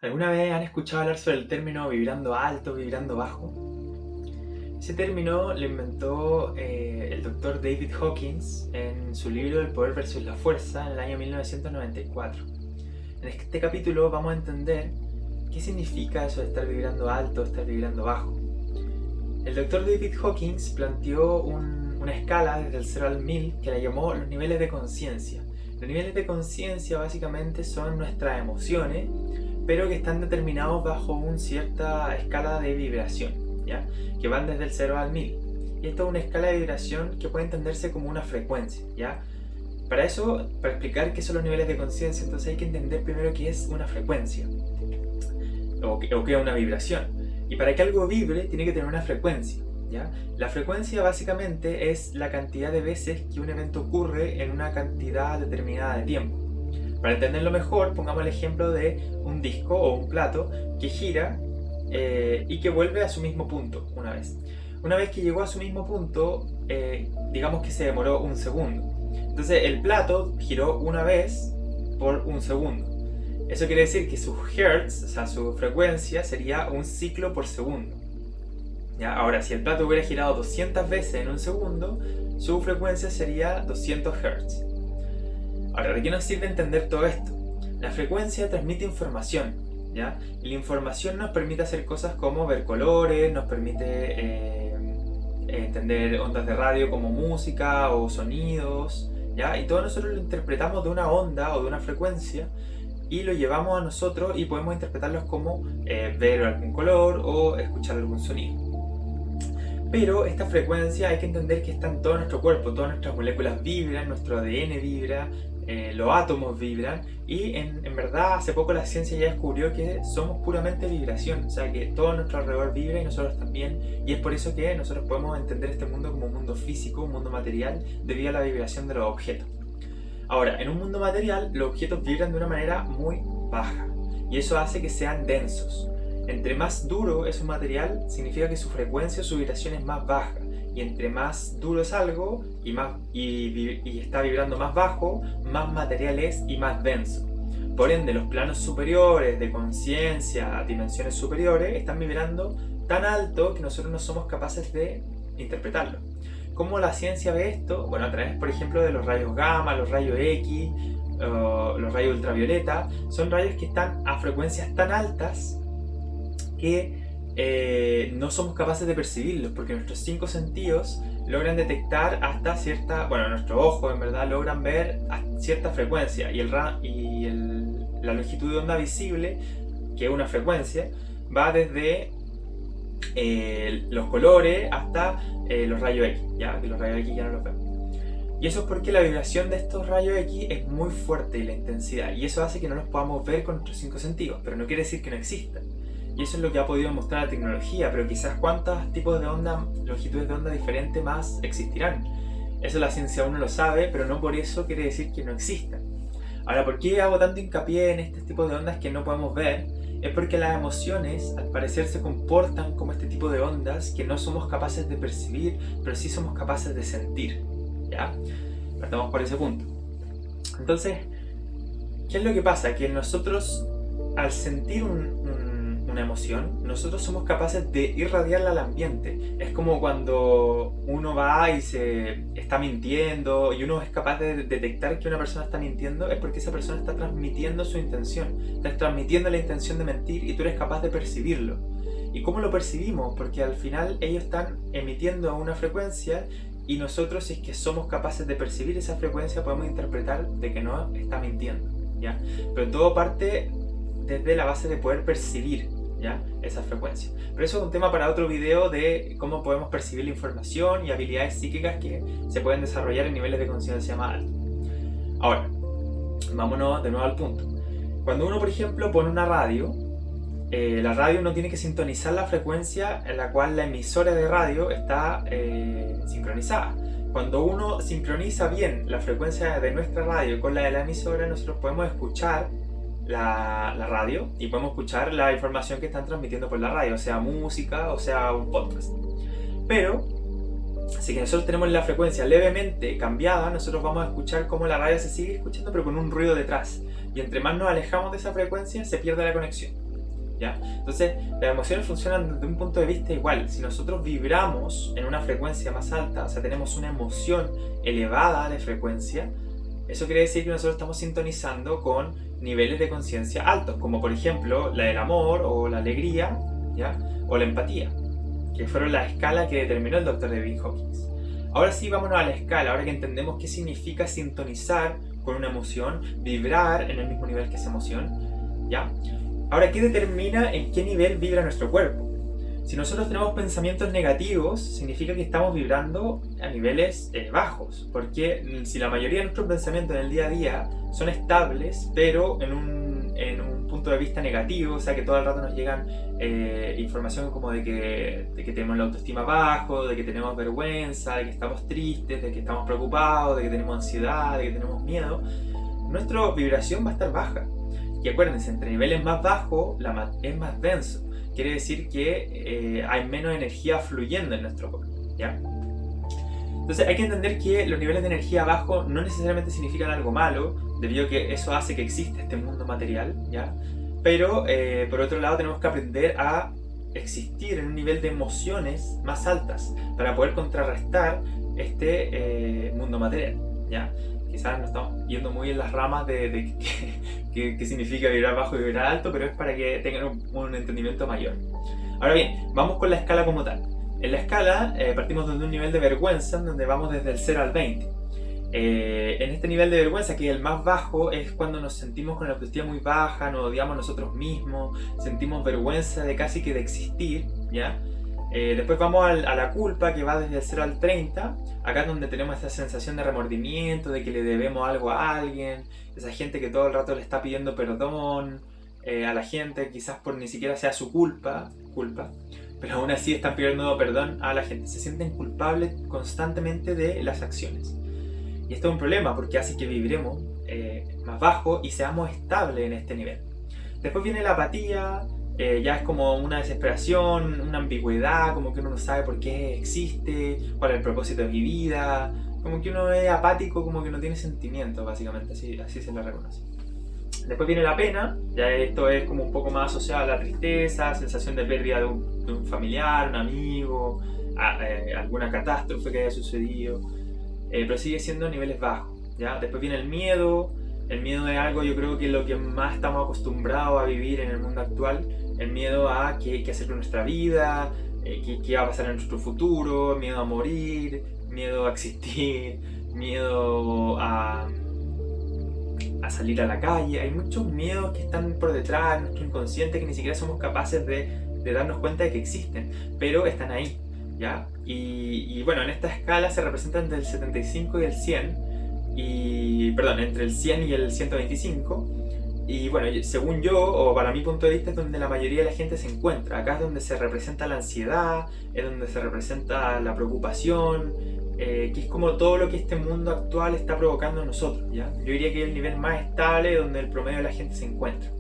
¿Alguna vez han escuchado hablar sobre el término vibrando alto, vibrando bajo? Ese término lo inventó el doctor David Hawkins en su libro El poder versus la fuerza en el año 1994. En este capítulo vamos a entender qué significa eso de estar vibrando alto, estar vibrando bajo. El doctor David Hawkins planteó una escala desde el 0 al 1000 que la llamó los niveles de conciencia. Los niveles de conciencia básicamente son nuestras emociones, pero que están determinados bajo una cierta escala de vibración, ¿ya? Que van desde el 0 al 1000. Y esto es una escala de vibración que puede entenderse como una frecuencia, ¿ya? Para explicar qué son los niveles de conciencia, entonces hay que entender primero qué es una frecuencia o qué es una vibración. Y para que algo vibre tiene que tener una frecuencia, ¿ya? La frecuencia básicamente es la cantidad de veces que un evento ocurre en una cantidad determinada de tiempo. Para entenderlo mejor, pongamos el ejemplo de un disco o un plato que gira y que vuelve a su mismo punto una vez. Una vez que llegó a su mismo punto, digamos que se demoró un segundo. Entonces el plato giró una vez por un segundo. Eso quiere decir que su hertz, o sea, su frecuencia, sería un ciclo por segundo. ¿Ya? Ahora, si el plato hubiera girado 200 veces en un segundo, su frecuencia sería 200 hertz. Ahora, ¿de qué nos sirve entender todo esto? La frecuencia transmite información, ¿ya? Y la información nos permite hacer cosas como ver colores, nos permite entender ondas de radio como música o sonidos, ¿ya? Y todos nosotros lo interpretamos de una onda o de una frecuencia y lo llevamos a nosotros y podemos interpretarlos como ver algún color o escuchar algún sonido. Pero esta frecuencia hay que entender que está en todo nuestro cuerpo, todas nuestras moléculas vibran, nuestro ADN vibra, los átomos vibran y en verdad hace poco la ciencia ya descubrió que somos puramente vibración, o sea que todo a nuestro alrededor vibra y nosotros también, y es por eso que nosotros podemos entender este mundo como un mundo físico, un mundo material, debido a la vibración de los objetos. Ahora, en un mundo material los objetos vibran de una manera muy baja y eso hace que sean densos. Entre más duro es un material, significa que su frecuencia o su vibración es más baja. Y entre más duro es algo y está vibrando más bajo, más material es y más denso. Por ende, los planos superiores de conciencia, dimensiones superiores, están vibrando tan alto que nosotros no somos capaces de interpretarlo. ¿Cómo la ciencia ve esto? Bueno, a través, por ejemplo, de los rayos gamma, los rayos X, los rayos ultravioleta. Son rayos que están a frecuencias tan altas que no somos capaces de percibirlos porque nuestros 5 sentidos logran detectar hasta cierta, bueno, nuestro ojo en verdad logran ver a cierta frecuencia y la longitud de onda visible, que es una frecuencia, va desde los colores hasta los rayos X, ya que los rayos X ya no los vemos. Y eso es porque la vibración de estos rayos X es muy fuerte y la intensidad, y eso hace que no los podamos ver con nuestros 5 sentidos, pero no quiere decir que no existan. Y eso es lo que ha podido mostrar la tecnología, pero quizás cuántos tipos de onda, longitudes de onda diferentes más existirán. Eso la ciencia aún no lo sabe, pero no por eso quiere decir que no existan. Ahora, ¿por qué hago tanto hincapié en este tipo de ondas que no podemos ver? Es porque las emociones, al parecer, se comportan como este tipo de ondas que no somos capaces de percibir, pero sí somos capaces de sentir, ¿ya? Partamos por ese punto. Entonces, ¿qué es lo que pasa? Que nosotros, al sentir una emoción, nosotros somos capaces de irradiarla al ambiente. Es como cuando uno va y se está mintiendo y uno es capaz de detectar que una persona está mintiendo, es porque esa persona está transmitiendo su intención, está transmitiendo la intención de mentir y tú eres capaz de percibirlo. ¿Y cómo lo percibimos? Porque al final ellos están emitiendo una frecuencia y nosotros, si es que somos capaces de percibir esa frecuencia, podemos interpretar de que no está mintiendo, ¿ya? Pero todo parte desde la base de poder percibir, ¿ya? Esa frecuencia. Pero eso es un tema para otro video de cómo podemos percibir la información y habilidades psíquicas que se pueden desarrollar en niveles de conciencia más altos. Ahora, vámonos de nuevo al punto. Cuando uno, por ejemplo, pone una radio, la radio uno tiene que sintonizar la frecuencia en la cual la emisora de radio está sincronizada. Cuando uno sincroniza bien la frecuencia de nuestra radio con la de la emisora, nosotros podemos escuchar la radio y podemos escuchar la información que están transmitiendo por la radio, o sea música, o sea un podcast. Pero si que nosotros tenemos la frecuencia levemente cambiada, nosotros vamos a escuchar cómo la radio se sigue escuchando pero con un ruido detrás, y entre más nos alejamos de esa frecuencia se pierde la conexión. ¿ya? Entonces, las emociones funcionan desde un punto de vista igual. Si nosotros vibramos en una frecuencia más alta, o sea, tenemos una emoción elevada de frecuencia, eso quiere decir que nosotros estamos sintonizando con niveles de conciencia altos, como por ejemplo la del amor o la alegría, ¿ya? O la empatía, que fueron las escalas que determinó el Dr. David Hawkins. Ahora sí, vámonos a la escala, ahora que entendemos qué significa sintonizar con una emoción, vibrar en el mismo nivel que esa emoción, ¿ya? Ahora, ¿qué determina en qué nivel vibra nuestro cuerpo? Si nosotros tenemos pensamientos negativos, significa que estamos vibrando a niveles bajos, porque si la mayoría de nuestros pensamientos en el día a día son estables, pero en un punto de vista negativo, o sea que todo el rato nos llegan información como de que tenemos la autoestima bajo, de que tenemos vergüenza, de que estamos tristes, de que estamos preocupados, de que tenemos ansiedad, de que tenemos miedo, nuestra vibración va a estar baja. Y acuérdense, entre niveles más bajos es más denso. Quiere decir que hay menos energía fluyendo en nuestro cuerpo, ¿ya? Entonces hay que entender que los niveles de energía bajo no necesariamente significan algo malo, debido a que eso hace que exista este mundo material, ¿ya? Pero por otro lado tenemos que aprender a existir en un nivel de emociones más altas para poder contrarrestar este mundo material, ¿ya? Quizás nos estamos yendo muy en las ramas de qué significa vibrar bajo y vibrar alto, pero es para que tengan un entendimiento mayor. Ahora bien, vamos con la escala como tal. En la escala partimos desde un nivel de vergüenza, donde vamos desde el 0 al 20. En este nivel de vergüenza, que es el más bajo, es cuando nos sentimos con la autoestima muy baja, nos odiamos a nosotros mismos, sentimos vergüenza de casi que de existir, ¿ya? Después vamos a la culpa, que va desde el 0 al 30. Acá es donde tenemos esta sensación de remordimiento, de que le debemos algo a alguien, esa gente que todo el rato le está pidiendo perdón a la gente, quizás por ni siquiera sea su culpa, pero aún así están pidiendo perdón a la gente. Se sienten culpables constantemente de las acciones. Y esto es un problema porque hace que vibremos más bajo y seamos estables en este nivel. Después viene la apatía. Ya es como una desesperación, una ambigüedad, como que uno no sabe por qué existe, cuál es el propósito de mi vida, como que uno es apático, como que no tiene sentimientos, básicamente, así se lo reconoce. Después viene la pena, ya esto es como un poco más asociado a la tristeza, sensación de pérdida de un familiar, un amigo, alguna catástrofe que haya sucedido, pero sigue siendo a niveles bajos, ¿ya? Después viene el miedo. El miedo es algo, yo creo que es lo que más estamos acostumbrados a vivir en el mundo actual. El miedo a qué hacer con nuestra vida, qué va a pasar en nuestro futuro, miedo a morir, miedo a existir, miedo a salir a la calle. Hay muchos miedos que están por detrás de nuestro inconsciente que ni siquiera somos capaces de darnos cuenta de que existen, pero están ahí, ¿ya? Y bueno, en esta escala se representan entre el 75 y el 100. Entre el 100 y el 125, y bueno, según yo, o para mi punto de vista, es donde la mayoría de la gente se encuentra. Acá es donde se representa la ansiedad, es donde se representa la preocupación, que es como todo lo que este mundo actual está provocando en nosotros, ¿ya? Yo diría que es el nivel más estable donde el promedio de la gente se encuentra.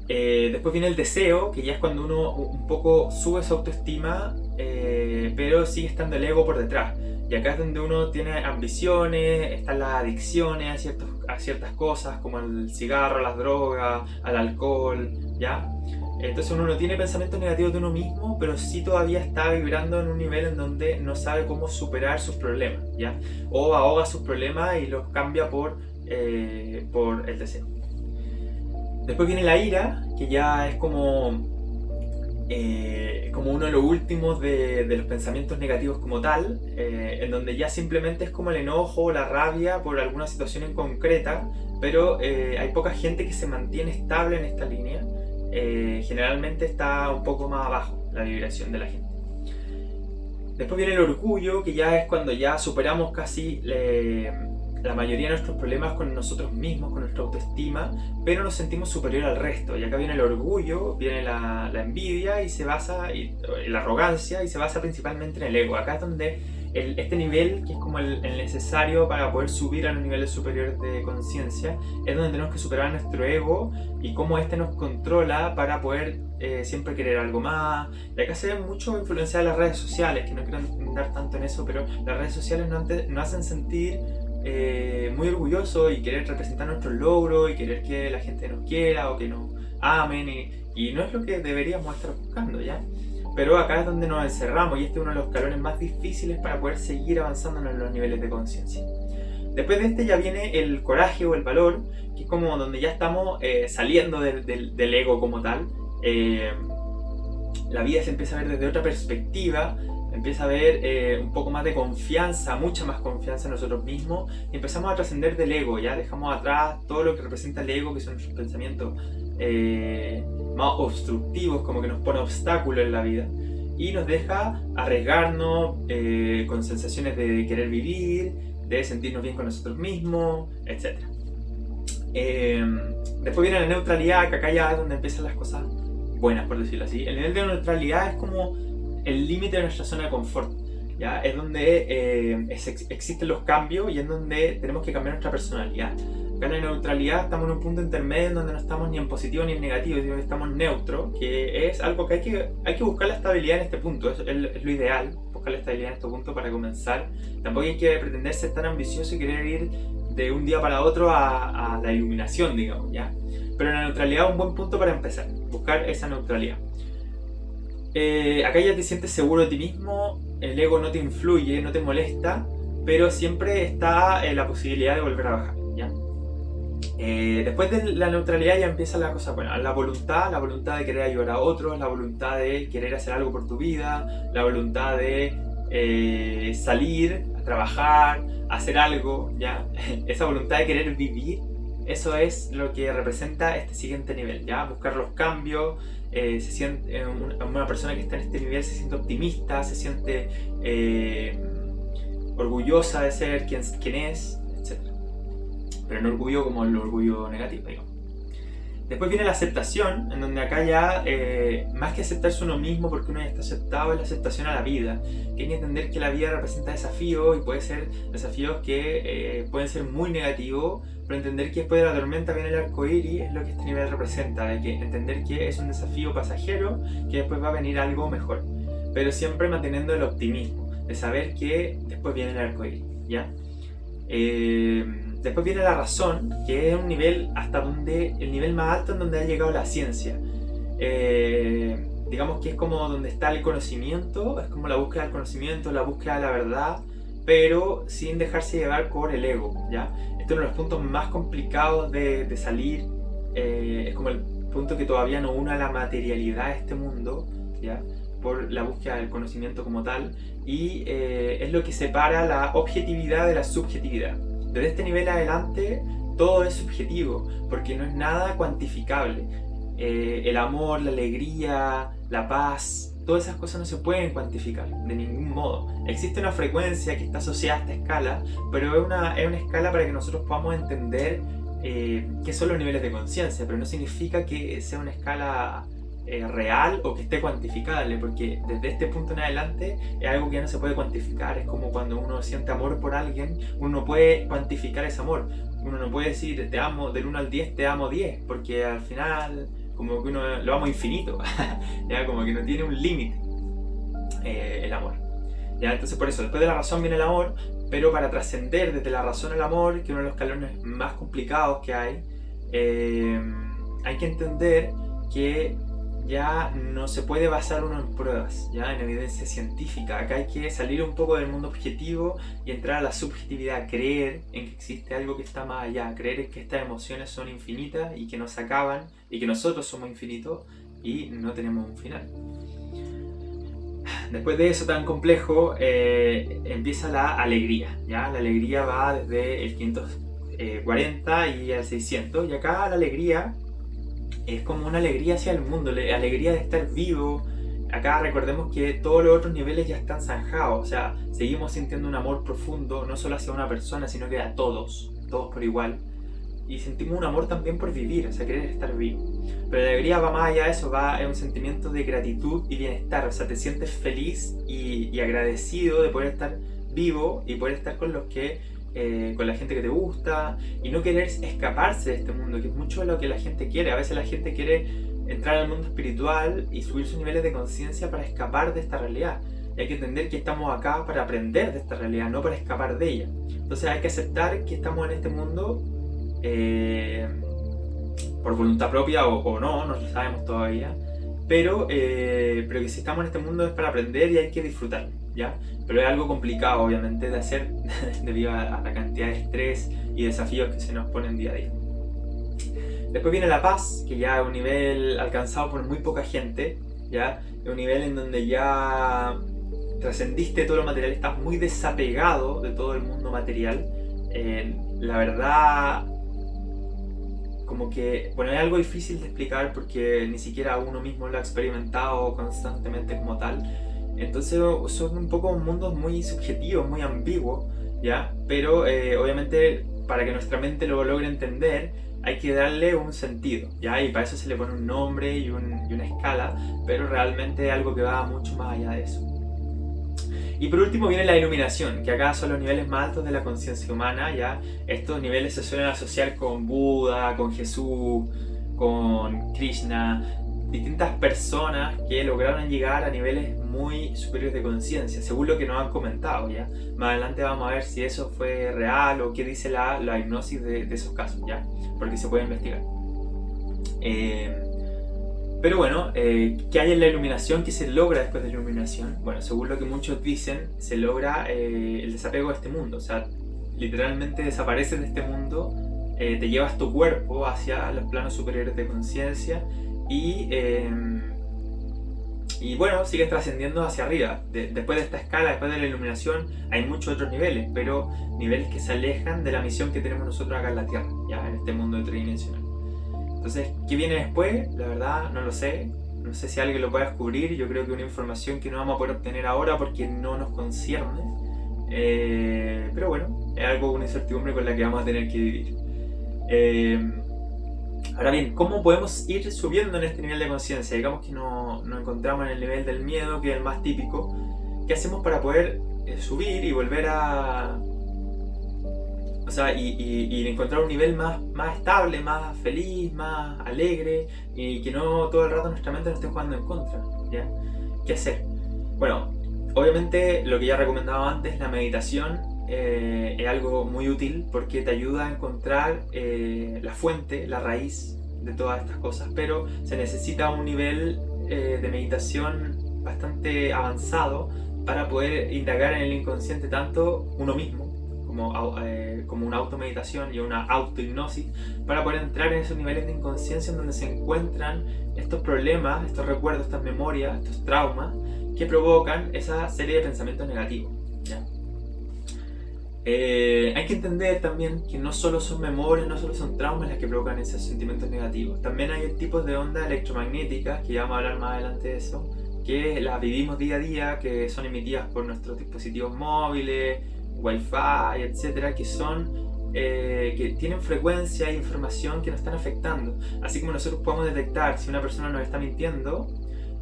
Después viene el deseo, que ya es cuando uno un poco sube su autoestima, pero sigue estando el ego por detrás. Y acá es donde uno tiene ambiciones, están las adicciones a ciertas cosas, como el cigarro, las drogas, al alcohol, ¿ya? Entonces uno no tiene pensamientos negativos de uno mismo, pero sí todavía está vibrando en un nivel en donde no sabe cómo superar sus problemas, ¿ya? O ahoga sus problemas y los cambia por el deseo. Después viene la ira, que ya es como uno de los últimos de los pensamientos negativos como tal, en donde ya simplemente es como el enojo o la rabia por alguna situación en concreta, pero hay poca gente que se mantiene estable en esta línea. Generalmente está un poco más abajo la vibración de la gente. Después viene el orgullo, que ya es cuando ya superamos casi la mayoría de nuestros problemas con nosotros mismos, con nuestra autoestima, pero nos sentimos superior al resto. Y acá viene el orgullo, viene la envidia y se basa, la arrogancia, y se basa principalmente en el ego. Acá es donde este nivel, que es como el necesario para poder subir a los niveles superiores de conciencia, es donde tenemos que superar nuestro ego y cómo este nos controla para poder siempre querer algo más. Y acá se ve mucho influencia de las redes sociales, que no quiero andar tanto en eso, pero las redes sociales nos hacen sentir muy orgullosos y querer representar nuestros logros y querer que la gente nos quiera o que nos amen y no es lo que deberíamos estar buscando, ¿ya? Pero acá es donde nos encerramos y este es uno de los escalones más difíciles para poder seguir avanzando en los niveles de conciencia. Después de este ya viene el coraje o el valor, que es como donde ya estamos saliendo del ego como tal. La vida se empieza a ver desde otra perspectiva, empieza a ver un poco más de confianza, mucha más confianza en nosotros mismos y empezamos a trascender del ego, ya dejamos atrás todo lo que representa el ego, que son nuestros pensamientos más obstructivos, como que nos pone obstáculos en la vida y nos deja arriesgarnos con sensaciones de querer vivir, de sentirnos bien con nosotros mismos, etc. Después viene la neutralidad, que acá ya es donde empiezan las cosas buenas, por decirlo así. El nivel de neutralidad es como el límite de nuestra zona de confort, ¿ya? Es donde existen los cambios y es donde tenemos que cambiar nuestra personalidad. Acá en la neutralidad estamos en un punto intermedio en donde no estamos ni en positivo ni en negativo, sino que estamos neutro, que es algo que hay que buscar la estabilidad en este punto, es lo ideal, buscar la estabilidad en este punto para comenzar. Tampoco hay que pretender ser tan ambicioso y querer ir de un día para otro a la iluminación, digamos, ¿ya? Pero la neutralidad es un buen punto para empezar, buscar esa neutralidad. Acá ya te sientes seguro de ti mismo, el ego no te influye, no te molesta, pero siempre está la posibilidad de volver a bajar, ¿ya? Después de la neutralidad ya empieza la cosa buena, la voluntad de querer ayudar a otros, la voluntad de querer hacer algo por tu vida, la voluntad de salir, a trabajar, hacer algo, ¿ya? Esa voluntad de querer vivir, eso es lo que representa este siguiente nivel, ¿ya? Buscar los cambios, se siente, una persona que está en este nivel se siente optimista, se siente orgullosa de ser quien es, etc. Pero no orgullo como el orgullo negativo, digamos. Después viene la aceptación, en donde acá ya, más que aceptarse uno mismo porque uno ya está aceptado, es la aceptación a la vida. Que hay que entender que la vida representa desafíos y puede ser desafíos que pueden ser muy negativos, pero entender que después de la tormenta viene el arco iris es lo que este nivel representa, de que entender que es un desafío pasajero, que después va a venir algo mejor. Pero siempre manteniendo el optimismo, de saber que después viene el arco iris, ¿ya? Después viene la razón, que es un nivel hasta donde, el nivel más alto en donde ha llegado la ciencia. Digamos que es como donde está el conocimiento, es como la búsqueda del conocimiento, la búsqueda de la verdad, pero sin dejarse llevar por el ego, ¿ya? Este es uno de los puntos más complicados de salir, es como el punto que todavía no une a la materialidad de este mundo, ¿ya? Por la búsqueda del conocimiento como tal, y es lo que separa la objetividad de la subjetividad. Desde este nivel adelante todo es subjetivo, porque no es nada cuantificable. El amor, la alegría, la paz, todas esas cosas no se pueden cuantificar de ningún modo. Existe una frecuencia que está asociada a esta escala, pero es una escala para que nosotros podamos entender qué son los niveles de conciencia, pero no significa que sea una escala real o que esté cuantificable, porque desde este punto en adelante es algo que ya no se puede cuantificar. Es como cuando uno siente amor por alguien, uno no puede cuantificar ese amor. Uno no puede decir te amo del 1 al 10, te amo 10, porque al final como que uno lo ama infinito, ya como que no tiene un límite el amor. ¿Ya? Entonces por eso, después de la razón viene el amor, pero para trascender desde la razón al amor, que es uno de los escalones más complicados que hay que entender que ya no se puede basar uno en pruebas, ya en evidencia científica. Acá hay que salir un poco del mundo objetivo y entrar a la subjetividad, creer en que existe algo que está más allá, creer en que estas emociones son infinitas y que no se acaban y que nosotros somos infinitos y no tenemos un final. Después de eso tan complejo empieza la alegría, ¿ya? La alegría va desde el 540 y al 600, y acá la alegría es como una alegría hacia el mundo, alegría de estar vivo. Acá recordemos que todos los otros niveles ya están zanjados, o sea, seguimos sintiendo un amor profundo, no solo hacia una persona, sino que a todos por igual. Y sentimos un amor también por vivir, o sea, querer estar vivo. Pero la alegría va más allá de eso, es un sentimiento de gratitud y bienestar, o sea, te sientes feliz y agradecido de poder estar vivo y poder estar con los que con la gente que te gusta y no querer escaparse de este mundo, que es mucho lo que la gente quiere. A veces la gente quiere entrar al mundo espiritual y subir sus niveles de conciencia para escapar de esta realidad, y hay que entender que estamos acá para aprender de esta realidad, no para escapar de ella. Entonces hay que aceptar que estamos en este mundo por voluntad propia o no, no lo sabemos todavía, pero que si estamos en este mundo es para aprender y hay que disfrutar, ¿ya? Pero es algo complicado, obviamente, de hacer debido a la cantidad de estrés y desafíos que se nos ponen día a día. Después viene la paz, que ya es un nivel alcanzado por muy poca gente, ¿ya? Es un nivel en donde ya trascendiste todo lo material, estás muy desapegado de todo el mundo material. La verdad, como que, bueno, es algo difícil de explicar porque ni siquiera uno mismo lo ha experimentado constantemente como tal. Entonces son un poco mundos muy subjetivos, muy ambiguos, ¿ya? Pero obviamente para que nuestra mente lo logre entender hay que darle un sentido, ¿ya? Y para eso se le pone un nombre y una escala, pero realmente es algo que va mucho más allá de eso. Y por último viene la iluminación, que acá son los niveles más altos de la conciencia humana, ¿ya? Estos niveles se suelen asociar con Buda, con Jesús, con Krishna, distintas personas que lograron llegar a niveles muy superiores de conciencia, según lo que nos han comentado, ¿ya? Más adelante vamos a ver si eso fue real o qué dice la hipnosis de esos casos, ¿ya? Porque se puede investigar. Pero bueno, ¿qué hay en la iluminación? ¿Qué se logra después de la iluminación? Bueno, según lo que muchos dicen, se logra el desapego de este mundo. O sea, literalmente desapareces de este mundo, te llevas tu cuerpo hacia los planos superiores de conciencia y bueno, sigues trascendiendo hacia arriba. Después de esta escala, después de la iluminación, hay muchos otros niveles, pero niveles que se alejan de la misión que tenemos nosotros acá en la Tierra, ya en este mundo tridimensional. Entonces, ¿qué viene después? La verdad, no lo sé. No sé si alguien lo puede descubrir. Yo creo que una información que no vamos a poder obtener ahora porque no nos concierne. Pero bueno, es algo, una incertidumbre con la que vamos a tener que vivir. Ahora bien, ¿cómo podemos ir subiendo en este nivel de conciencia? Digamos que nos encontramos en el nivel del miedo, que es el más típico. ¿Qué hacemos para poder subir y volver a... O sea, y encontrar un nivel más estable, más feliz, más alegre y que no todo el rato nuestra mente nos esté jugando en contra, ¿ya? ¿Qué hacer? Bueno, obviamente lo que ya recomendaba antes, la meditación es algo muy útil porque te ayuda a encontrar la fuente, la raíz de todas estas cosas, pero se necesita un nivel de meditación bastante avanzado para poder indagar en el inconsciente tanto uno mismo como una automeditación y una autohipnosis para poder entrar en esos niveles de inconsciencia en donde se encuentran estos problemas, estos recuerdos, estas memorias, estos traumas que provocan esa serie de pensamientos negativos, ¿ya? Hay que entender también que no solo son memorias, no solo son traumas las que provocan esos sentimientos negativos. También hay tipos de ondas electromagnéticas, que ya vamos a hablar más adelante de eso, que las vivimos día a día, que son emitidas por nuestros dispositivos móviles, Wi-Fi, etcétera, que tienen frecuencia e información que nos están afectando. Así como nosotros podemos detectar si una persona nos está mintiendo,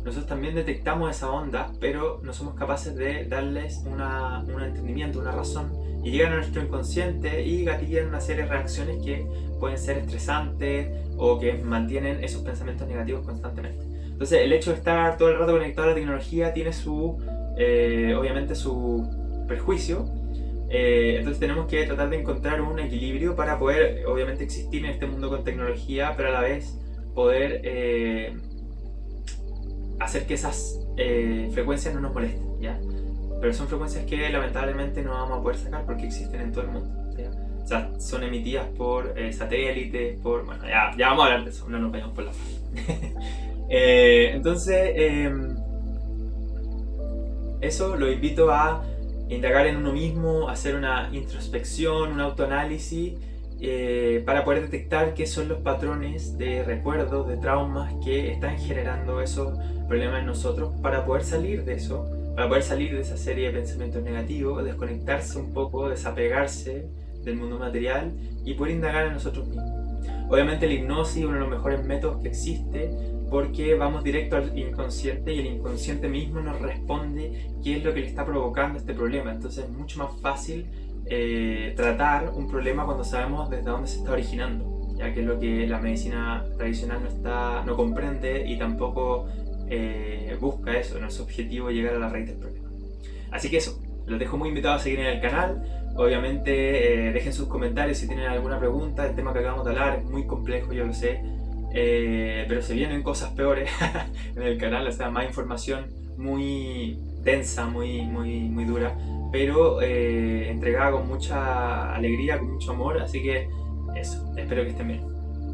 nosotros también detectamos esa onda, pero no somos capaces de darles un entendimiento, una razón, y llegan a nuestro inconsciente y gatillan una serie de reacciones que pueden ser estresantes o que mantienen esos pensamientos negativos constantemente. Entonces, el hecho de estar todo el rato conectado a la tecnología tiene obviamente su perjuicio. Entonces tenemos que tratar de encontrar un equilibrio para poder, obviamente, existir en este mundo con tecnología, pero a la vez poder hacer que esas frecuencias no nos molesten, ¿ya? Pero son frecuencias que lamentablemente no vamos a poder sacar porque existen en todo el mundo, ¿ya? O sea, son emitidas por satélites, bueno, ya vamos a hablar de eso, no nos vayamos por la paz. Entonces, eso lo invito a indagar en uno mismo, hacer una introspección, un autoanálisis para poder detectar qué son los patrones de recuerdos, de traumas que están generando esos problemas en nosotros para poder salir de eso, para poder salir de esa serie de pensamientos negativos, desconectarse un poco, desapegarse del mundo material y poder indagar en nosotros mismos. Obviamente la hipnosis es uno de los mejores métodos que existe porque vamos directo al inconsciente y el inconsciente mismo nos responde qué es lo que le está provocando este problema. Entonces es mucho más fácil tratar un problema cuando sabemos desde dónde se está originando, ya que es lo que la medicina tradicional no comprende y tampoco busca eso, no es su objetivo llegar a la raíz del problema. Así que eso, los dejo muy invitados a seguir en el canal. Obviamente dejen sus comentarios si tienen alguna pregunta. El tema que acabamos de hablar es muy complejo, yo lo sé. Pero se vienen cosas peores en el canal, o sea, más información muy densa, muy dura, pero entregada con mucha alegría, con mucho amor. Así que eso, espero que estén bien.